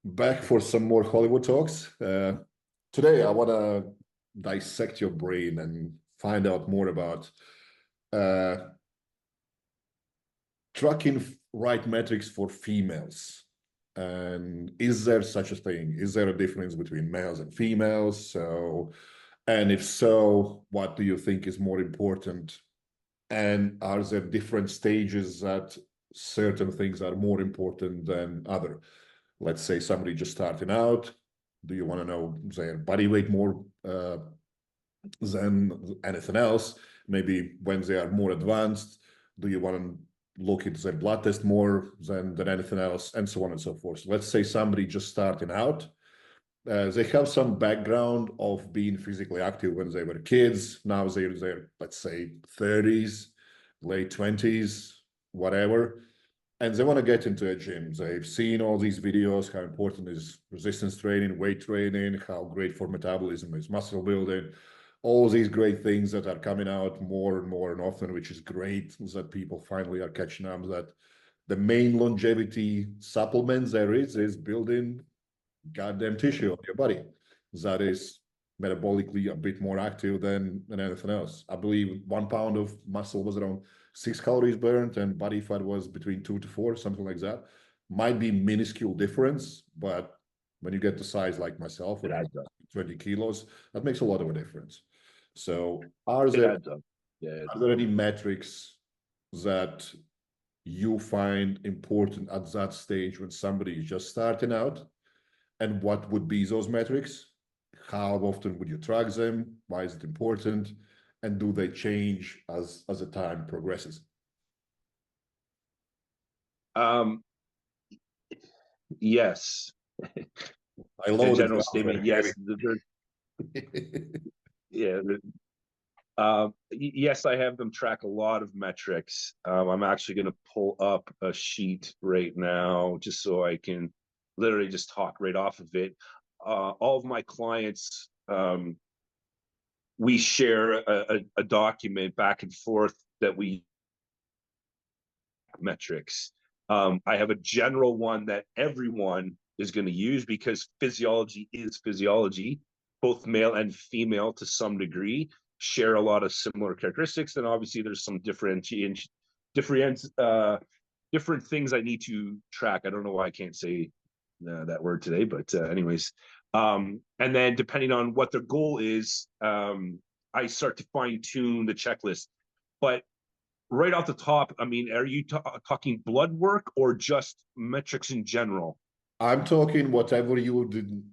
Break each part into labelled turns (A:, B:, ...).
A: Back for some more Hollywood talks. Today, I want to dissect your brain and find out more about uh, tracking right metrics for females. And is there such a thing? Is there a difference between males and females? And if so, what do you think is more important? And are there different stages that certain things are more important than other? Let's say somebody just starting out. Do you want to know their body weight more than anything else? Maybe when they are more advanced, do you want to look at their blood test more than anything else, and so on and so forth? So let's say somebody just starting out. They have some background of being physically active when they were kids. Now they're let's say 30s, late 20s, whatever, and they want to get into a gym. They've seen all these videos, how important is resistance training, weight training, how great for metabolism is muscle building, all these great things that are coming out more and more and often, which is great that people finally are catching up that the main longevity supplements there is building goddamn tissue of your body that is metabolically a bit more active than anything else. I believe 1 pound of muscle was around 6 calories burnt, and body fat was between 2 to 4, something like that. Might be minuscule difference, but when you get the size like myself,
B: It
A: around
B: adds up.
A: 20 kilos, that makes a lot of a difference. So
B: It adds up. Yeah.
A: are there any metrics that you find important at that stage when somebody is just starting out? And what would be those metrics? How often would you track them? Why is it important? And do they change as the time progresses?
B: Um, yes.
A: I
B: In a
A: loaded
B: general
A: that
B: statement,
A: very heavy.
B: yes. Yeah. Yes, I have them track a lot of metrics. I'm actually going to pull up a sheet right now just so I can literally just talk right off of it. All of my clients, we share a document back and forth that we metrics. I have a general one that everyone is going to use because physiology is physiology. Both male and female to some degree share a lot of similar characteristics. And obviously there's some different things I need to track. I don't know why I can't say that word today, but anyways. And then depending on what the goal is, I start to fine tune the checklist. But right off the top, I mean, are you talking blood work or just metrics in general?
A: I'm talking whatever you would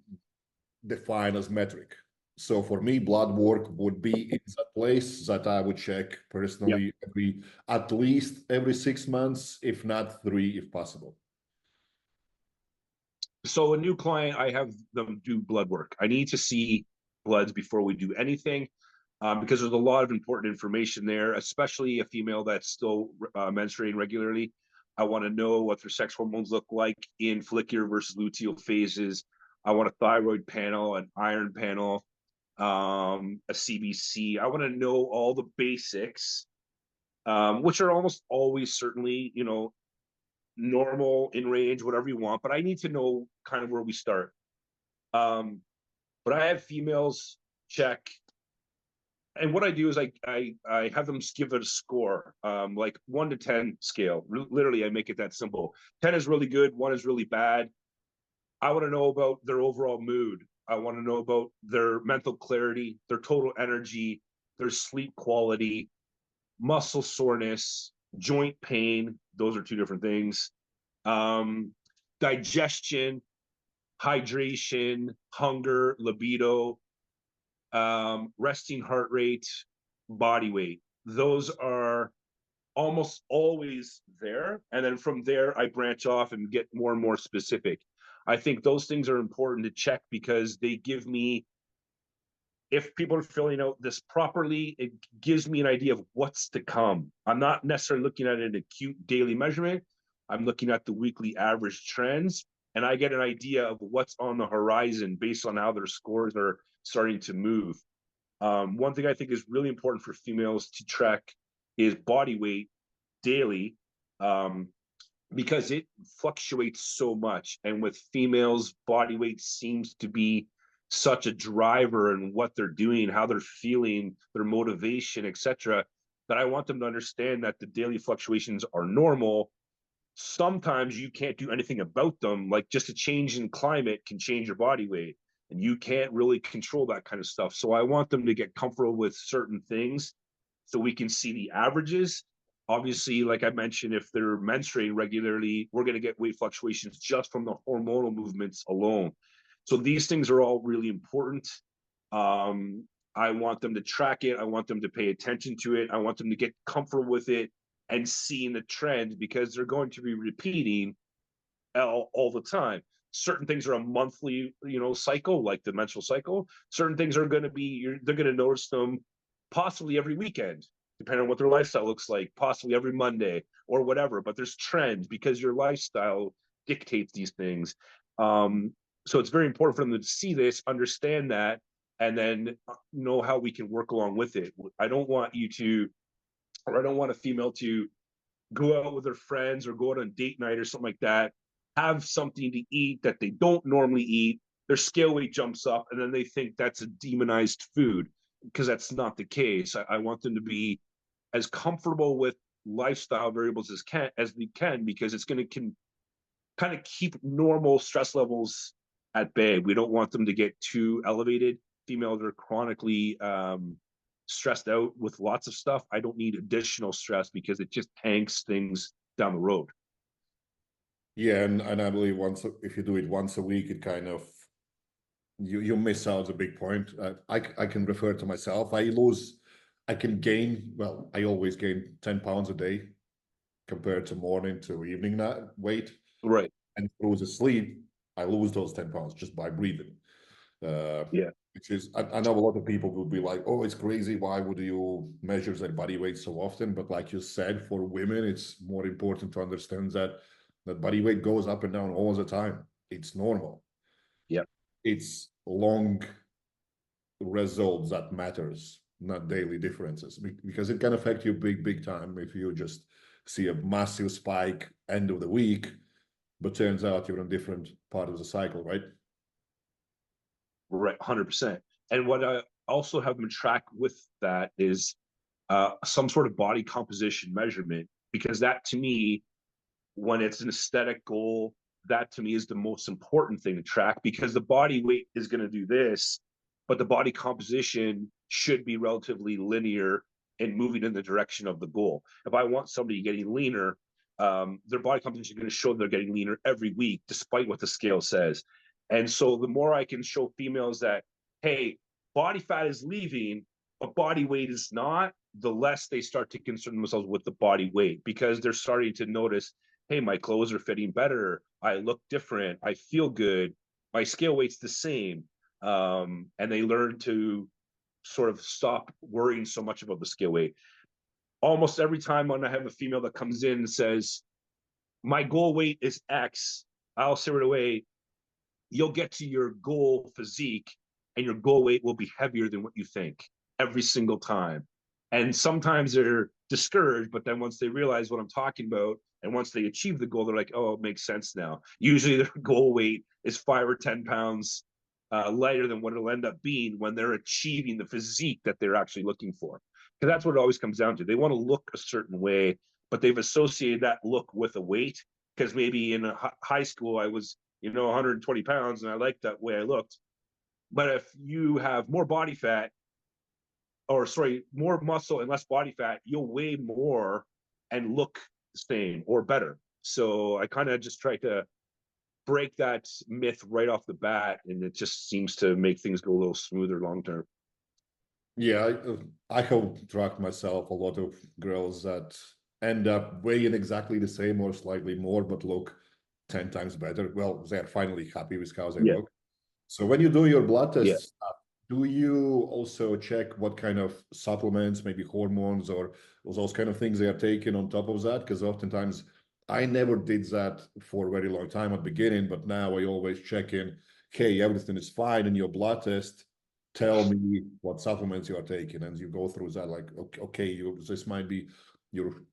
A: define as metric. So for me, blood work would be in that place that I would check
B: Yeah.
A: personally at least every 6 months, if not 3, if possible.
B: So a new client, I have them do blood work. I need to see bloods before we do anything. Because there's a lot of important information there, especially a female that's still menstruating regularly. I want to know what their sex hormones look like in follicular versus luteal phases. I want a thyroid panel, an iron panel, a CBC. I want to know all the basics, which are almost always certainly, normal, in range, whatever you want. But I need to know kind of where we start. But I have females check, and what I do is I have them give it a score, like 1 to 10 scale. Literally, I make it that simple. 10 is really good, 1 is really bad. I want to know about their overall mood. I want to know about their mental clarity, their total energy, their sleep quality, muscle soreness, joint pain. Those are two different things. Um, Digestion, hydration, hunger, libido, resting heart rate, body weight. Those are almost always there. And then from there, I branch off and get more and more specific. I think those things are important to check because they give me, if people are filling out this properly, it gives me an idea of what's to come. I'm not necessarily looking at an acute daily measurement. I'm looking at the weekly average trends, and I get an idea of what's on the horizon based on how their scores are starting to move. One thing I think is really important for females to track is body weight daily. Um, because it fluctuates so much. And with females, body weight seems to be such a driver in what they're doing, how they're feeling, their motivation, etc., that I want them to understand that the daily fluctuations are normal. Sometimes you can't do anything about them. Like just a change in climate can change your body weight, and you can't really control that kind of stuff. So I want them to get comfortable with certain things so we can see the averages. Obviously, like I mentioned, if they're menstruating regularly, we're going to get weight fluctuations just from the hormonal movements alone. So these things are all really important. I want them to track it. I want them to pay attention to it. I want them to get comfortable with it and seeing the trend, because they're going to be repeating all the time. Certain things are a monthly, cycle, like the menstrual cycle. Certain things are going to be, they're going to notice them possibly every weekend, depending on what their lifestyle looks like, possibly every Monday or whatever. But there's trends because your lifestyle dictates these things. So it's very important for them to see this, understand that, and then know how we can work along with it. I don't want you to, or I don't want a female to go out with their friends or go out on date night or something like that, have something to eat that they don't normally eat, their scale weight jumps up, and then they think that's a demonized food, because that's not the case. I want them to be as comfortable with lifestyle variables as we can, because it's going to kind of keep normal stress levels at bay. We don't want them to get too elevated. Females are chronically stressed out with lots of stuff. I don't need additional stress because it just tanks things down the road.
A: Yeah, and I believe if you do it once a week, it kind of you miss out a big point. I can refer to myself. I can gain. Well, I always gain 10 pounds a day compared to morning to evening weight,
B: Right.
A: and through the sleep, I lose those 10 pounds just by breathing.
B: Yeah.
A: Which is, I know a lot of people will be like, oh, it's crazy. Why would you measure their body weight so often? But like you said, for women, it's more important to understand that body weight goes up and down all the time. It's normal.
B: Yeah.
A: It's long results that matters, not daily differences, because it can affect you big time if you just see a massive spike end of the week, but turns out you're in a different part of the cycle, right?
B: Right. 100%. And what I also have them track with that is some sort of body composition measurement, because that to me, when it's an aesthetic goal, that to me is the most important thing to track, because the body weight is going to do this, but the body composition should be relatively linear and moving in the direction of the goal. If I want somebody getting leaner, their body composition is going to show they're getting leaner every week, despite what the scale says. And so the more I can show females that, hey, body fat is leaving, but body weight is not, the less they start to concern themselves with the body weight, because they're starting to notice, hey, my clothes are fitting better, I look different, I feel good, my scale weight's the same. And they learn to sort of stop worrying so much about the scale weight. Almost every time when I have a female that comes in and says, my goal weight is X, I'll say right away, you'll get to your goal physique and your goal weight will be heavier than what you think every single time. And sometimes they're discouraged, but then once they realize what I'm talking about and once they achieve the goal, they're like, oh, it makes sense now. Usually their goal weight is 5 or 10 pounds lighter than what it'll end up being when they're achieving the physique that they're actually looking for. Because that's what it always comes down to. They want to look a certain way, but they've associated that look with a weight. Because maybe in high school, I was 120 pounds and I liked that way I looked. But if you have more body fat, or sorry, more muscle and less body fat, you'll weigh more and look the same or better. So I kind of just try to break that myth right off the bat, and it just seems to make things go a little smoother long term.
A: Yeah, I have tracked myself a lot of girls that end up weighing exactly the same or slightly more, but look 10 times better. Well, they're finally happy with how they
B: Yeah,
A: look. So when you do your blood
B: yeah.
A: tests, do you also check what kind of supplements, maybe hormones or those kind of things they are taking on top of that? Because oftentimes I never did that for a very long time at the beginning, but now I always check in, hey, everything is fine in your blood test. Tell me what supplements you are taking. And you go through that like, okay, this might be your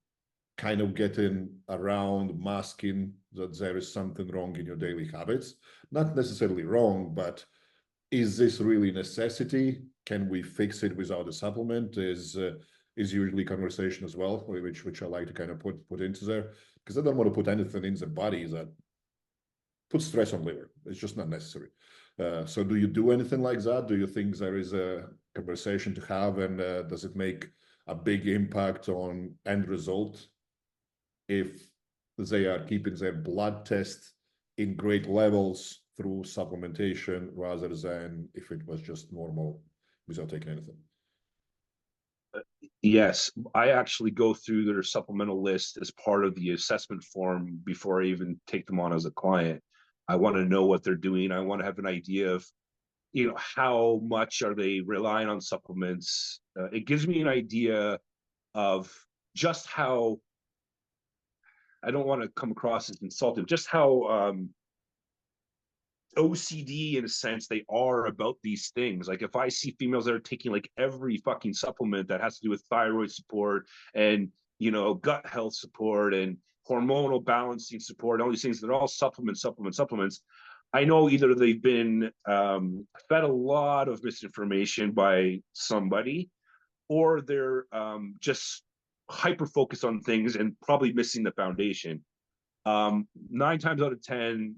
A: kind of getting around masking that there is something wrong in your daily habits. Not necessarily wrong, but is this really necessity? Can we fix it without a supplement? Is usually conversation as well, which I like to kind of put into there, because I don't want to put anything in the body that puts stress on liver. It's just not necessary. So do you do anything like that? Do you think there is a conversation to have, and does it make a big impact on end result if they are keeping their blood test in great levels through supplementation rather than if it was just normal without taking anything?
B: Yes, I actually go through their supplemental list as part of the assessment form before I even take them on as a client. I want to know what they're doing. I want to have an idea of, how much are they relying on supplements. It gives me an idea of just how, I don't want to come across as insulting, just how OCD in a sense they are about these things. Like if I see females that are taking like every fucking supplement that has to do with thyroid support and gut health support and hormonal balancing support, all these things, they're all supplements. I know either they've been fed a lot of misinformation by somebody, or they're just hyper focused on things and probably missing the foundation. 9 times out of 10,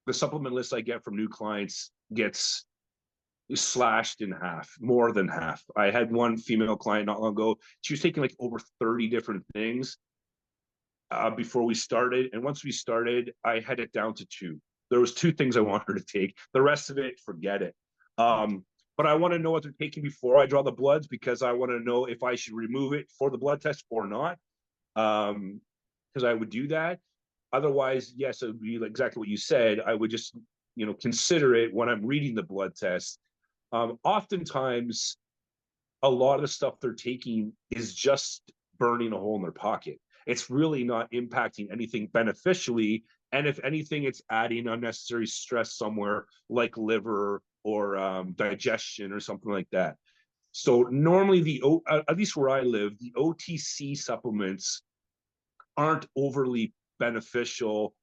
B: the supplement list I get from new clients gets slashed in half, more than half. I had one female client not long ago. She was taking like over 30 different things before we started. And once we started, I had it down to 2. There was 2 things I want her to take. The rest of it, forget it. But I want to know what they're taking before I draw the bloods, because I want to know if I should remove it for the blood test or not. Because I would do that. Otherwise, yes, it would be exactly what you said. I would just, consider it when I'm reading the blood test. Oftentimes, a lot of the stuff they're taking is just burning a hole in their pocket. It's really not impacting anything beneficially. And if anything, it's adding unnecessary stress somewhere like liver or digestion or something like that. So normally at least where I live, the OTC supplements aren't overly beneficial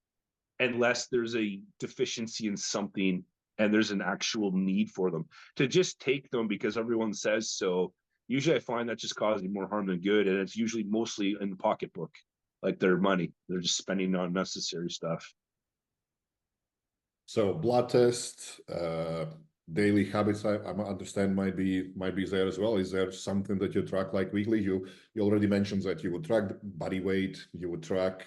B: unless there's a deficiency in something and there's an actual need for them. To just take them because everyone says so, usually I find that just causing more harm than good, and it's usually mostly in the pocketbook, like their money. They're just spending on unnecessary stuff.
A: So blood test, daily habits, I understand might be there as well. Is there something that you track like weekly? You already mentioned that you would track body weight, you would track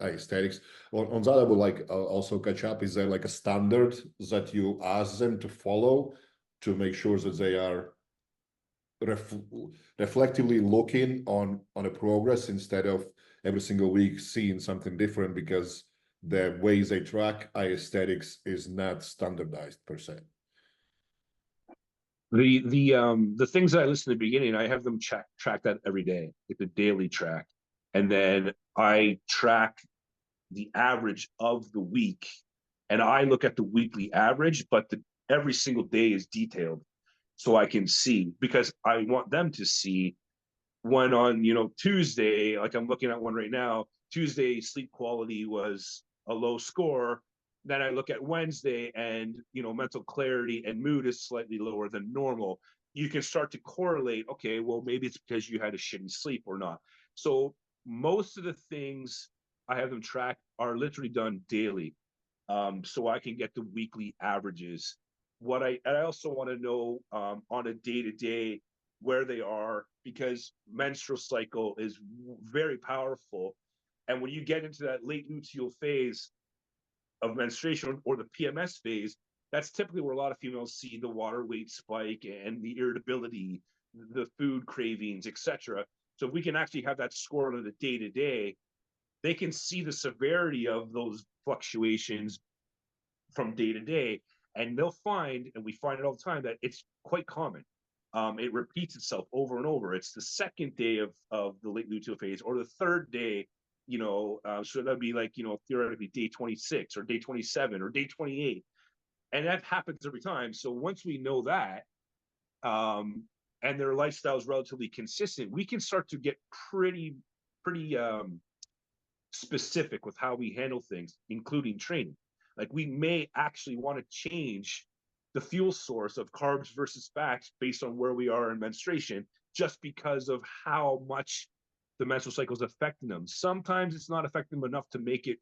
A: aesthetics. On that, I would like also catch up. Is there like a standard that you ask them to follow to make sure that they are reflectively looking on a progress instead of every single week seeing something different, because the ways they track aesthetics is not standardized per se?
B: The things that I listed in the beginning, I have them track that every day. It's a daily track, and then I track the average of the week, and I look at the weekly average, but every single day is detailed, so I can see, because I want them to see when on Tuesday, like I'm looking at one right now, Tuesday sleep quality was a low score. Then I look at Wednesday and mental clarity and mood is slightly lower than normal. You can start to correlate, okay, well, maybe it's because you had a shitty sleep or not. So most of the things I have them track are literally done daily. So I can get the weekly averages. I also want to know on a day-to-day where they are, because menstrual cycle is very powerful. And when you get into that late luteal phase of menstruation or the PMS phase, that's typically where a lot of females see the water weight spike and the irritability, the food cravings, etc. So if we can actually have that score on the day-to-day, they can see the severity of those fluctuations from day to day, and they'll find, and we find it all the time, that it's quite common. It repeats itself over and over. It's the second day of the late luteal phase, or the third day. So that'd be like theoretically day 26 or day 27 or day 28, and that happens every time. So once we know that, and their lifestyle is relatively consistent, we can start to get pretty pretty specific with how we handle things, including training. Like we may actually want to change the fuel source of carbs versus fats based on where we are in menstruation, just because of how much the menstrual cycle is affecting them. Sometimes it's not affecting them enough to make it,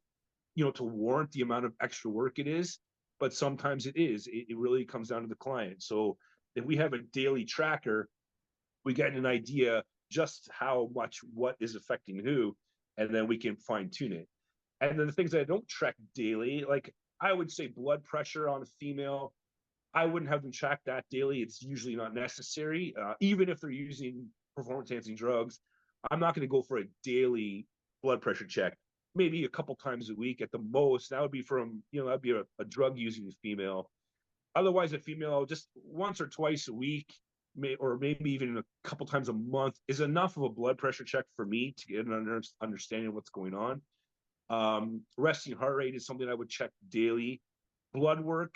B: to warrant the amount of extra work it is, but sometimes it is. It really comes down to the client. So if we have a daily tracker, we get an idea just how much what is affecting who, and then we can fine tune it. And then the things that I don't track daily, like I would say blood pressure on a female, I wouldn't have them track that daily. It's usually not necessary. Even if they're using performance enhancing drugs, I'm not going to go for a daily blood pressure check. Maybe a couple times a week at the most. That would be from, that'd be a drug using female. Otherwise, a female just once or twice a week, or maybe even a couple times a month is enough of a blood pressure check for me to get an understanding of what's going on. Resting heart rate is something I would check daily. Blood work,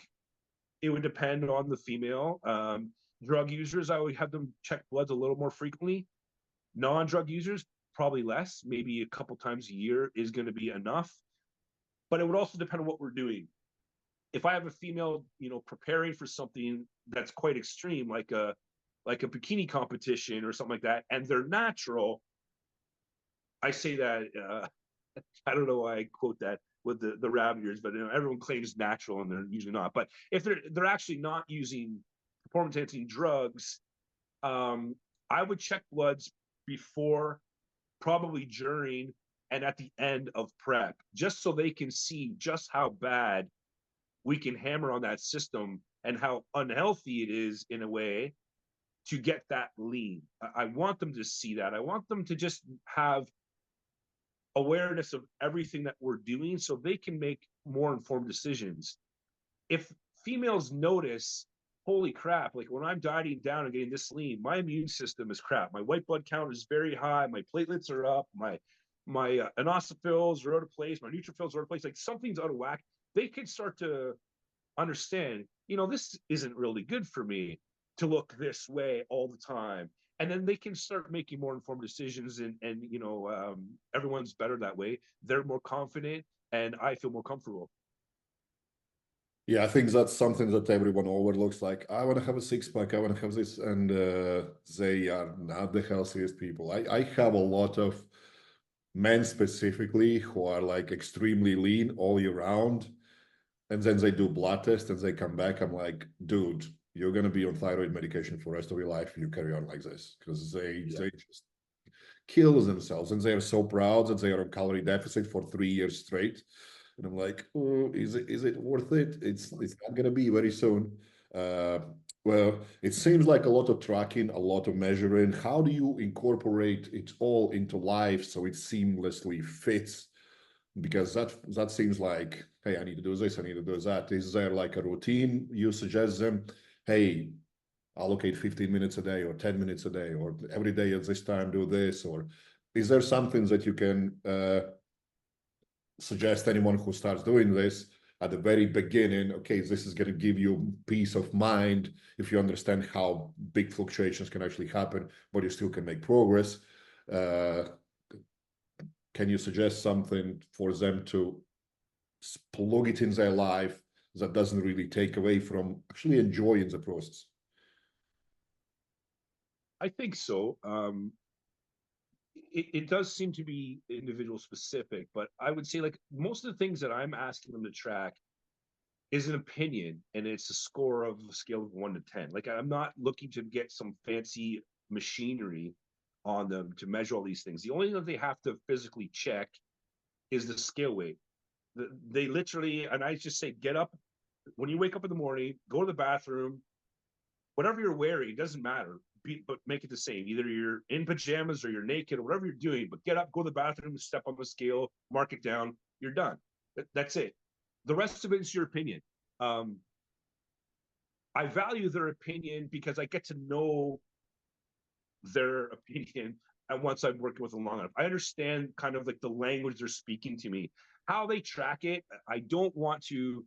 B: it would depend on the female. Drug users, I would have them check bloods a little more frequently. Non-drug users, probably less. Maybe a couple times a year is going to be enough. But it would also depend on what we're doing. If I have a female, preparing for something that's quite extreme, like a bikini competition or something like that, and they're natural, I say that I don't know why I quote that with the rabbiters, but everyone claims natural and they're usually not. But if they're actually not using performance enhancing drugs, I would check bloods before, probably during, and at the end of prep, just so they can see just how bad we can hammer on that system and how unhealthy it is in a way to get that lean. I want them to see that. I want them to just have awareness of everything that we're doing so they can make more informed decisions. If females notice, holy crap, like when I'm dieting down and getting this lean, my immune system is crap. My white blood count is very high. My platelets are up. My eosinophils are out of place. My neutrophils are out of place. Like something's out of whack. They can start to understand, this isn't really good for me to look this way all the time. And then they can start making more informed decisions, and everyone's better that way. They're more confident, and I feel more comfortable.
A: Yeah, I think that's something that everyone overlooks. Like, I want to have a six pack, I want to have this, and they are not the healthiest people. I have a lot of men specifically who are like extremely lean all year round, and then they do blood tests and they come back. I'm like, dude, you're gonna be on thyroid medication for the rest of your life if you carry on like this, because they just kill themselves, and they are so proud that they are on calorie deficit for 3 years straight. And I'm like, oh, is it worth it? It's not gonna be very soon. Uh, well, it seems like a lot of tracking, a lot of measuring. How do you incorporate it all into life so it seamlessly fits? Because that seems like, hey, I need to do this, I need to do that. Is there like a routine you suggest them? Hey, allocate 15 minutes a day or 10 minutes a day, or every day at this time do this? Or is there something that you can suggest anyone who starts doing this at the very beginning? Okay, this is going to give you peace of mind if you understand how big fluctuations can actually happen, but you still can make progress. Can you suggest something for them to plug it in their life that doesn't really take away from actually enjoying the process?
B: I think so. It does seem to be individual specific, but I would say like most of the things that I'm asking them to track is an opinion, and it's a score of a scale of 1 to 10. Like I'm not looking to get some fancy machinery on them to measure all these things. The only thing that they have to physically check is the scale weight. They literally, and I just say, get up when you wake up in the morning, go to the bathroom, whatever you're wearing, doesn't matter. But make it the same. Either you're in pajamas or you're naked or whatever you're doing, but get up, go to the bathroom, step on the scale, mark it down, you're done. That's it. The rest of it is your opinion. Um, I value their opinion because I get to know their opinion. And once I'm working with them long enough, I understand kind of like the language they're speaking to me, how they track it. I don't want to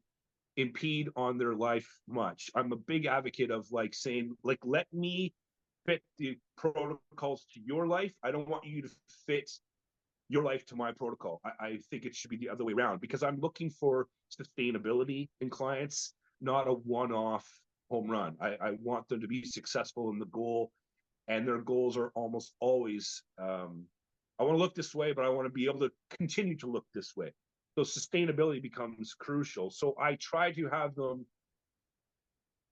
B: impede on their life much. I'm a big advocate of like saying, like, let me fit the protocols to your life. I don't want you to fit your life to my protocol. I think it should be the other way around, because I'm looking for sustainability in clients, not a one-off home run. I want them to be successful in the goal, and their goals are almost always, I want to look this way, but I want to be able to continue to look this way. So sustainability becomes crucial. So I try to have them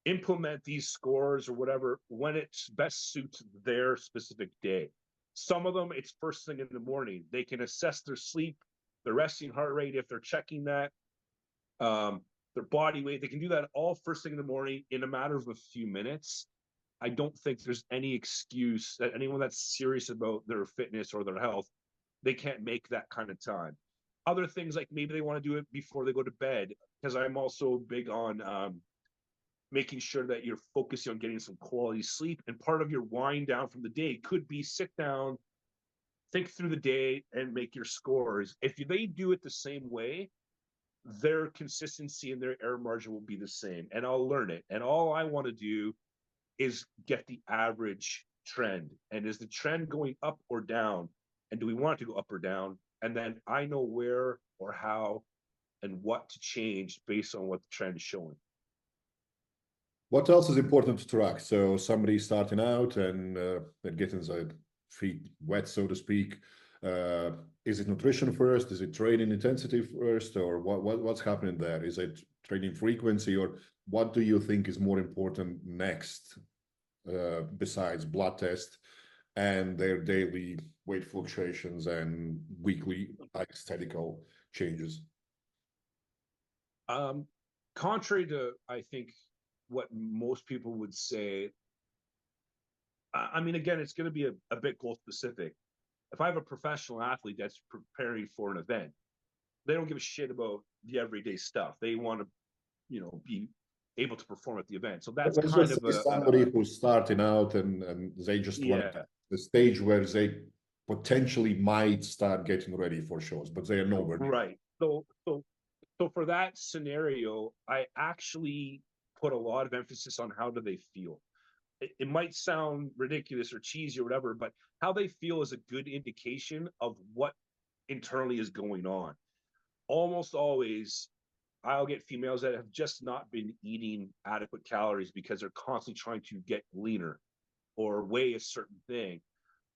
B: implement these scores or whatever when it best suits their specific day. Some of them, it's first thing in the morning. They can assess their sleep, their resting heart rate, if they're checking that, their body weight. They can do that all first thing in the morning in a matter of a few minutes. I don't think there's any excuse that anyone that's serious about their fitness or their health, they can't make that kind of time. Other things, like maybe they want to do it before they go to bed, because I'm also big on making sure that you're focusing on getting some quality sleep. And part of your wind down from the day could be sit down, think through the day, and make your scores. If they do it the same way, their consistency and their error margin will be the same. And I'll learn it. And all I want to do is get the average trend. And is the trend going up or down? And do we want it to go up or down? And then I know where or how and what to change based on what the trend is showing.
A: What else is important to track? So somebody starting out and getting their feet wet, so to speak. Is it nutrition first? Is it training intensity first? Or what's happening there? Is it training frequency? Or what do you think is more important next, besides blood test and their daily weight fluctuations and weekly aesthetical changes?
B: Contrary to, I think, what most people would say, I mean, again, it's going to be a bit goal specific. If I have a professional athlete that's preparing for an event, they don't give a shit about the everyday stuff. They want to, be able to perform at the event. So that's
A: Let's
B: kind
A: just
B: of
A: say somebody who's starting out and they just want
B: yeah,
A: the stage where they potentially might start getting ready for shows, but they are nowhere near.
B: right. So for that scenario, I actually put a lot of emphasis on how do they feel. It might sound ridiculous or cheesy or whatever, but how they feel is a good indication of what internally is going on. Almost always, I'll get females that have just not been eating adequate calories because they're constantly trying to get leaner or weigh a certain thing.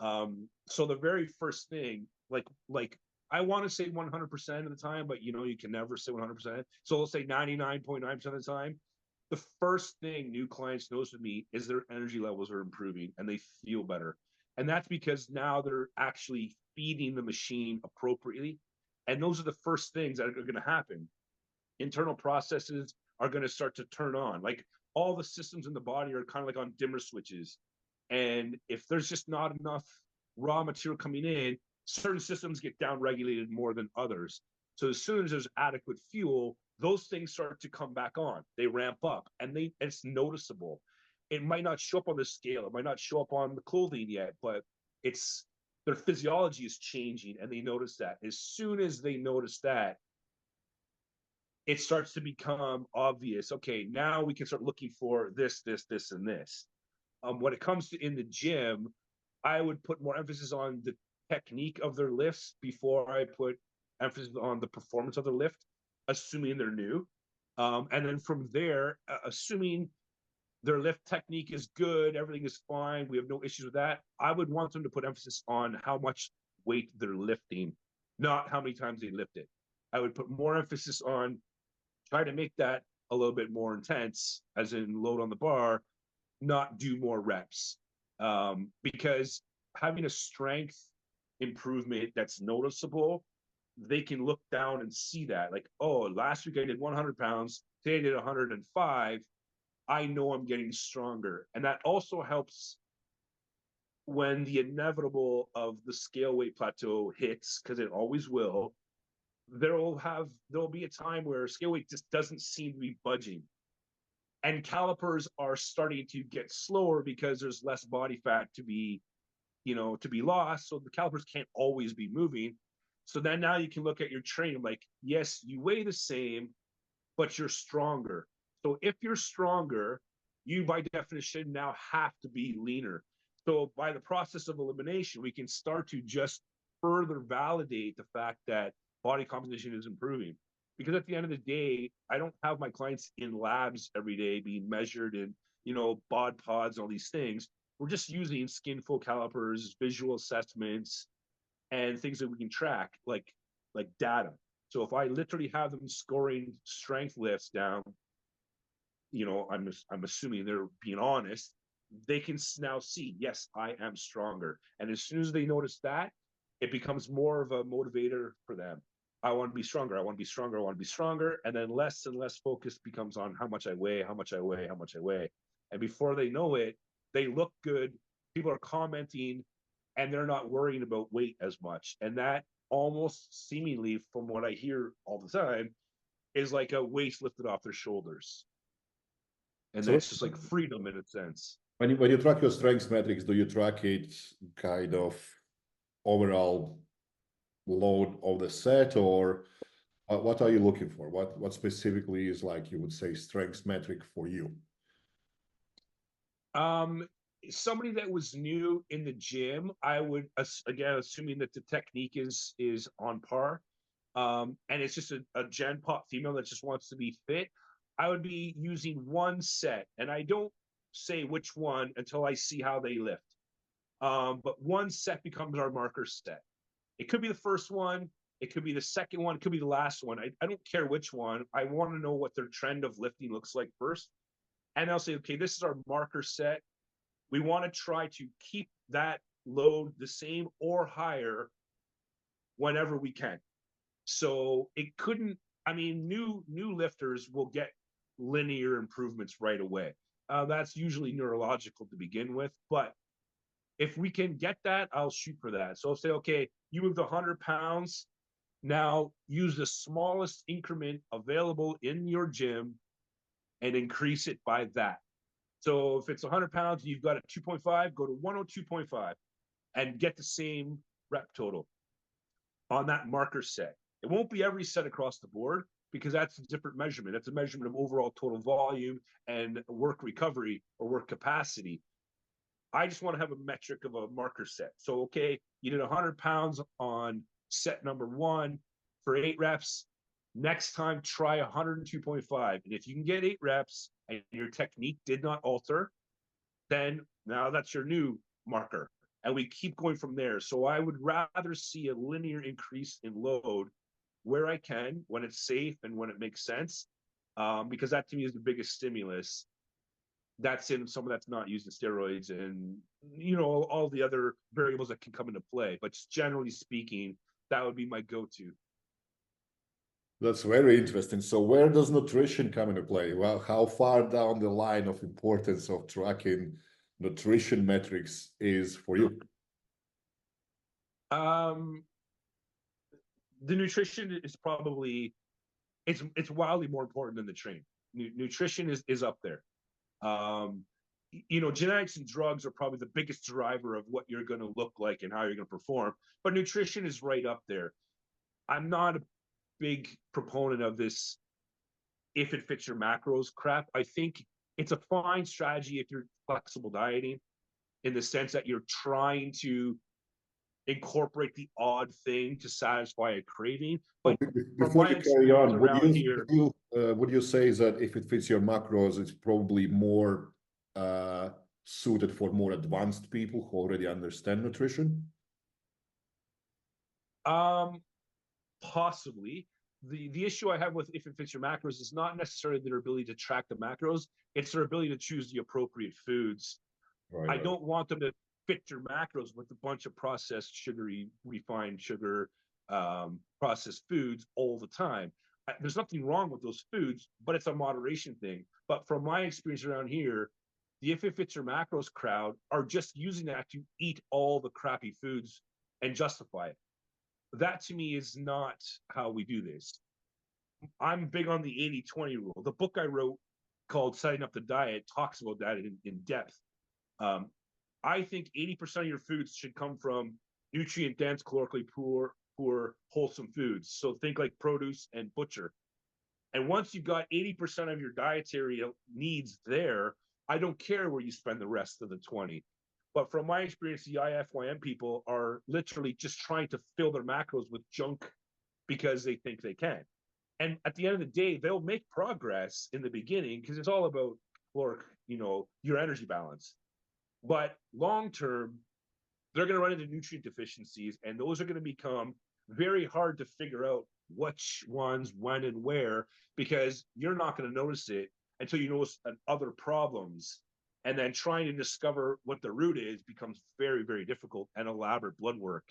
B: So the very first thing, like I want to say 100% of the time, but you can never say 100%. So let's say 99.9% of the time. The first thing new clients notice with me is their energy levels are improving and they feel better. And that's because now they're actually feeding the machine appropriately. And those are the first things that are going to happen. Internal processes are going to start to turn on. Like all the systems in the body are kind of like on dimmer switches. And if there's just not enough raw material coming in, certain systems get down regulated more than others. So as soon as there's adequate fuel, those things start to come back on. They ramp up and it's noticeable. It might not show up on the scale, it might not show up on the clothing yet, but it's their physiology is changing and they notice that. As soon as they notice that, it starts to become obvious. Okay, now we can start looking for this, and this. When it comes to in the gym, I would put more emphasis on the technique of their lifts before I put emphasis on the performance of the lift, assuming they're new. And then from there, assuming their lift technique is good, everything is fine, we have no issues with that, I would want them to put emphasis on how much weight they're lifting, not how many times they lift it. I would put more emphasis on try to make that a little bit more intense, as in load on the bar, not do more reps. Because having a strength improvement that's noticeable, they can look down and see that. Like, oh, last week I did 100 pounds, today I did 105. I know I'm getting stronger. And that also helps when the inevitable of the scale weight plateau hits, because it always will. There'll be a time where scale weight just doesn't seem to be budging, and calipers are starting to get slower because there's less body fat to be lost, so the calipers can't always be moving. So then now you can look at your training like, yes, you weigh the same, but you're stronger. So if you're stronger, you by definition now have to be leaner. So by the process of elimination, we can start to just further validate the fact that body composition is improving. Because at the end of the day, I don't have my clients in labs every day being measured in, bod pods, all these things. We're just using skin fold calipers, visual assessments, and things that we can track, like data. So if I literally have them scoring strength lifts down, I'm assuming they're being honest. They can now see, yes, I am stronger. And as soon as they notice that, it becomes more of a motivator for them. I want to be stronger. I want to be stronger. I want to be stronger. And then less and less focus becomes on how much I weigh, how much I weigh, how much I weigh. And before they know it, they look good. People are commenting and they're not worrying about weight as much. And that almost seemingly, from what I hear all the time, is like a weight lifted off their shoulders. And
A: So
B: that's just like freedom in a sense.
A: when you track your strengths metrics, do you track it kind of overall load of the set, or what are you looking for? What specifically is, like, you would say, strengths metric for you?
B: Somebody that was new in the gym, I would, again, assuming that the technique is on par, and it's just a gen pop female that just wants to be fit, I would be using one set, and I don't say which one until I see how they lift. But one set becomes our marker set. It could be the first one, it could be the second one, it could be the last one. I don't care which one. I want to know what their trend of lifting looks like first. And I'll say, okay, this is our marker set. We want to try to keep that load the same or higher whenever we can. So it couldn't, new lifters will get linear improvements right away. That's usually neurological to begin with, but if we can get that, I'll shoot for that. So I'll say, okay, you moved 100 pounds. Now use the smallest increment available in your gym and increase it by that. So if it's 100 pounds, you've got a 2.5, go to 102.5 and get the same rep total on that marker set. It won't be every set across the board because that's a different measurement. That's a measurement of overall total volume and work recovery or work capacity. I just want to have a metric of a marker set. So, okay, you did 100 pounds on set number 1 for 8 reps. Next time, try 102.5. And if you can get 8 reps and your technique did not alter, then now that's your new marker. And we keep going from there. So I would rather see a linear increase in load where I can, when it's safe and when it makes sense, because that to me is the biggest stimulus. That's in someone that's not using steroids and all the other variables that can come into play. But generally speaking, that would be my go-to.
A: That's very interesting. So where does nutrition come into play? Well, how far down the line of importance of tracking nutrition metrics is for you?
B: The nutrition is probably it's wildly more important than the training. Nutrition is up there. Genetics and drugs are probably the biggest driver of what you're going to look like and how you're going to perform, but nutrition is right up there. I'm not a big proponent of this if it fits your macros crap. I think it's a fine strategy if you're flexible dieting, in the sense that you're trying to incorporate the odd thing to satisfy a craving. But from
A: before
B: my
A: you carry
B: experience
A: on,
B: around here,
A: would you say that if it fits your macros, it's probably more suited for more advanced people who already understand nutrition?
B: possibly. The issue I have with if it fits your macros is not necessarily their ability to track the macros, it's their ability to choose the appropriate foods.
A: Right,
B: I
A: right.
B: don't want them to fit your macros with a bunch of processed, sugary, refined sugar, processed foods all the time. There's nothing wrong with those foods, but it's a moderation thing. But from my experience around here, the if it fits your macros crowd are just using that to eat all the crappy foods and justify it. That to me is not how we do this. I'm big on the 80-20 rule. The book I wrote called Setting Up the Diet talks about that in depth. I think 80% of your foods should come from nutrient dense, calorically poor, wholesome foods. So think like produce and butcher. And once you've got 80% of your dietary needs there, I don't care where you spend the rest of the 20. But from my experience, the IFYM people are literally just trying to fill their macros with junk because they think they can. And at the end of the day, they'll make progress in the beginning because it's all about caloric, your energy balance. But long term, they're going to run into nutrient deficiencies, and those are going to become very hard to figure out which ones, when, and where, because you're not going to notice it until you notice other problems. And then trying to discover what the root is becomes very, very difficult and elaborate blood work.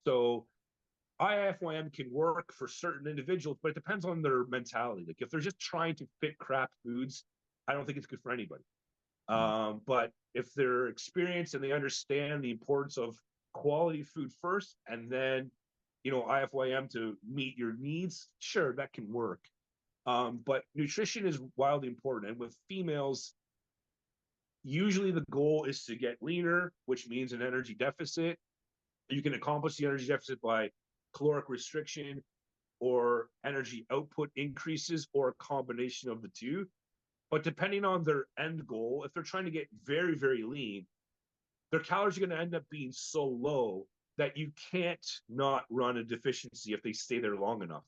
B: So IFYM can work for certain individuals, but it depends on their mentality. Like if they're just trying to fit crap foods, I don't think it's good for anybody. But if they're experienced and they understand the importance of quality food first, and then, IFYM to meet your needs, sure, that can work. But nutrition is wildly important. And with females, usually the goal is to get leaner, which means an energy deficit. You can accomplish the energy deficit by caloric restriction or energy output increases or a combination of the two. But depending on their end goal, if they're trying to get very, very lean, their calories are going to end up being so low that you can't not run a deficiency if they stay there long enough.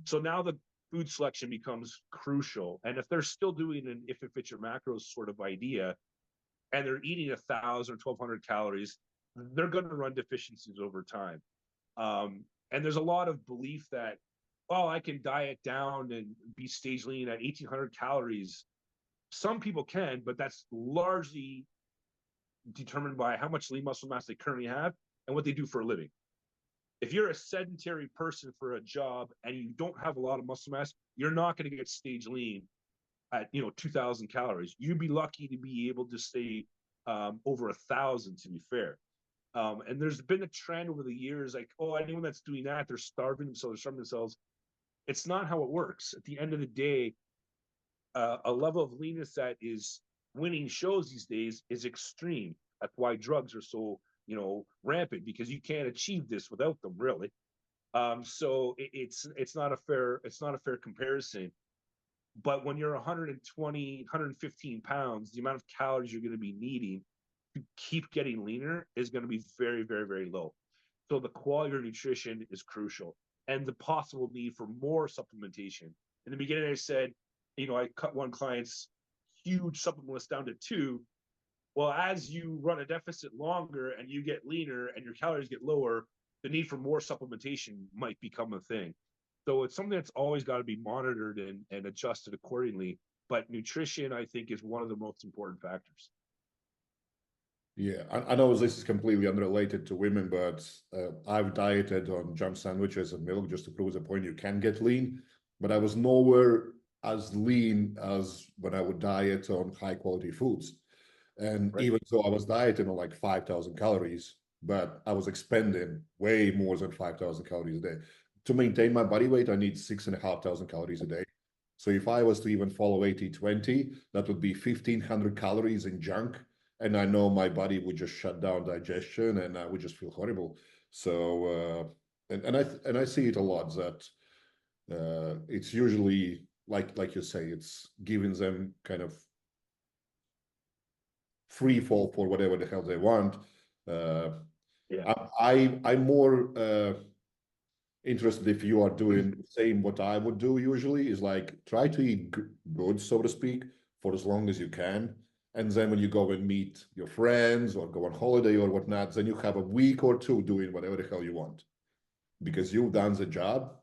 B: So now the food selection becomes crucial. And if they're still doing an if it fits your macros sort of idea, and they're eating 1,000 or 1,200 calories, they're going to run deficiencies over time. And there's a lot of belief that, oh, I can diet down and be stage lean at 1,800 calories. Some people can, but that's largely determined by how much lean muscle mass they currently have and what they do for a living. If you're a sedentary person for a job and you don't have a lot of muscle mass, you're not going to get stage lean at 2,000 calories. You'd be lucky to be able to stay over 1,000, to be fair. And there's been a trend over the years, like, oh, anyone that's doing that, they're starving themselves. It's not how it works. At the end of the day, a level of leanness that is winning shows these days is extreme. That's why drugs are so rampant, because you can't achieve this without them, really. So it's not a fair comparison. But when you're 120, 115 pounds, the amount of calories you're going to be needing to keep getting leaner is going to be very, very, very low. So the quality of your nutrition is crucial, and the possible need for more supplementation. In the beginning, I said, I cut one client's huge supplement list down to 2. Well, as you run a deficit longer and you get leaner and your calories get lower, the need for more supplementation might become a thing. So it's something that's always got to be monitored and adjusted accordingly. But nutrition, I think, is one of the most important factors.
A: Yeah, I know this is completely unrelated to women, but I've dieted on jam sandwiches and milk just to prove the point you can get lean. But I was nowhere as lean as when I would diet on high quality foods. And
B: Right.
A: even though I was dieting on like 5,000 calories, but I was expending way more than 5,000 calories a day. To maintain my body weight, I need 6,500 calories a day. So if I was to even follow 80-20, that would be 1,500 calories in junk. And I know my body would just shut down digestion and I would just feel horrible. So, and I see it a lot that it's usually like you say, it's giving them kind of free fall for whatever the hell they want. Uh,
B: Yeah.
A: I'm more interested if you are doing the same what I would do usually is like try to eat good, so to speak, for as long as you can. And then when you go and meet your friends or go on holiday or whatnot, then you have a week or two doing whatever the hell you want because you've done the job.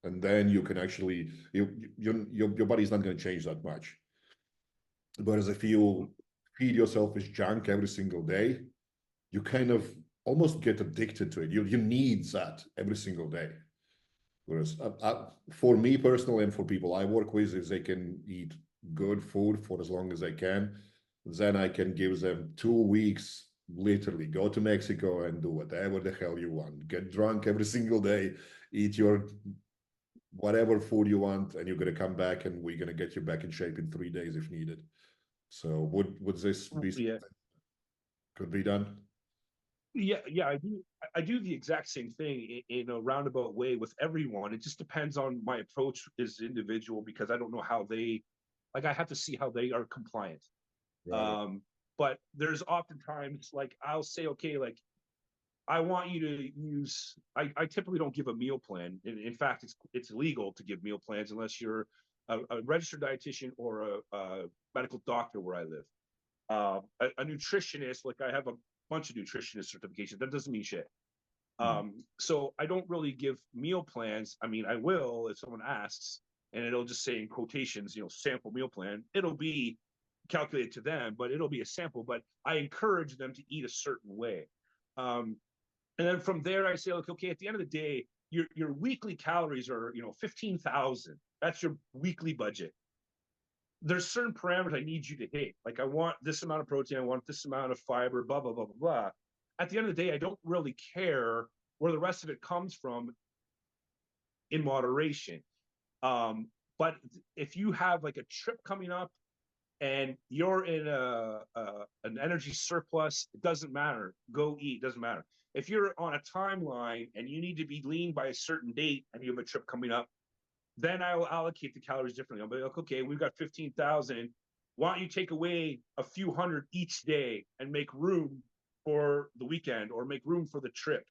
A: And then you can actually, your body's not going to change that much. Whereas if you feed yourself with junk every single day, you kind of almost get addicted to it. You need that every single day. Whereas for me personally and for people I work with, if they can eat good food for as long as they can, then I can give them 2 weeks, literally go to Mexico and do whatever the hell you want. Get drunk every single day, eat your whatever food you want, and you're going to come back and we're going to get you back in shape in 3 days if needed. So would this be
B: Yeah.
A: could be done?
B: Yeah, I do the exact same thing in a roundabout way with everyone. It just depends on my approach as individual, because I don't know how they, like, I have to see how they are compliant.
A: Right.
B: Um, But there's oftentimes like I'll say, okay, like I want you to use. I typically don't give a meal plan. In fact, it's illegal to give meal plans unless you're a registered dietitian or a medical doctor where I live. A nutritionist, like I have a bunch of nutritionist certifications. That doesn't mean shit. So I don't really give meal plans. I mean, I will if someone asks, and it'll just say in quotations, sample meal plan. It'll be calculated to them, but it'll be a sample. But I encourage them to eat a certain way. And then from there, I say, like, okay, at the end of the day, your weekly calories are 15,000. That's your weekly budget. There's certain parameters I need you to hit. Like I want this amount of protein, I want this amount of fiber, blah blah blah blah blah. At the end of the day, I don't really care where the rest of it comes from in moderation. But if you have like a trip coming up and you're in an energy surplus, it doesn't matter. Go eat, doesn't matter. If you're on a timeline and you need to be lean by a certain date and you have a trip coming up, then I will allocate the calories differently. I'll be like, okay, we've got 15,000. Why don't you take away a few hundred each day and make room for the weekend or make room for the trip?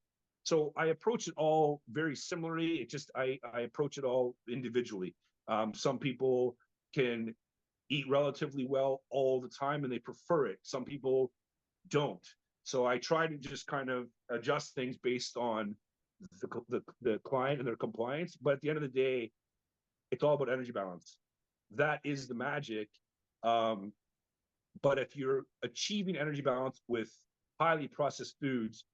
B: So I approach it all very similarly. It just, I approach it all individually. Some people can eat relatively well all the time and they prefer it. Some people don't. So I try to just kind of adjust things based on the client and their compliance. But at the end of the day, it's all about energy balance. That is the magic. But if you're achieving energy balance with highly processed foods,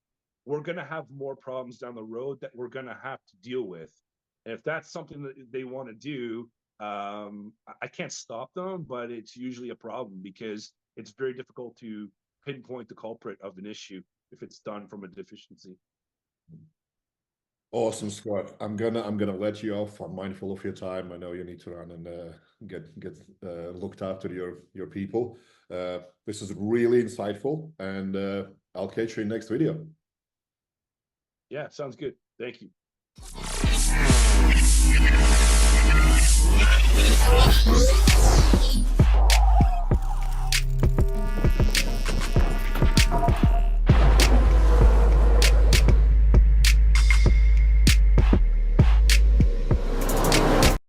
B: we're going to have more problems down the road that we're going to have to deal with. And if that's something that they want to do, I can't stop them, but it's usually a problem because it's very difficult to pinpoint the culprit of an issue if it's done from a deficiency.
A: Awesome, Scott. I'm gonna let you off. I'm mindful of your time. I know you need to run and get looked after your people. This is really insightful, and I'll catch you in next video.
B: Yeah, sounds good. Thank you.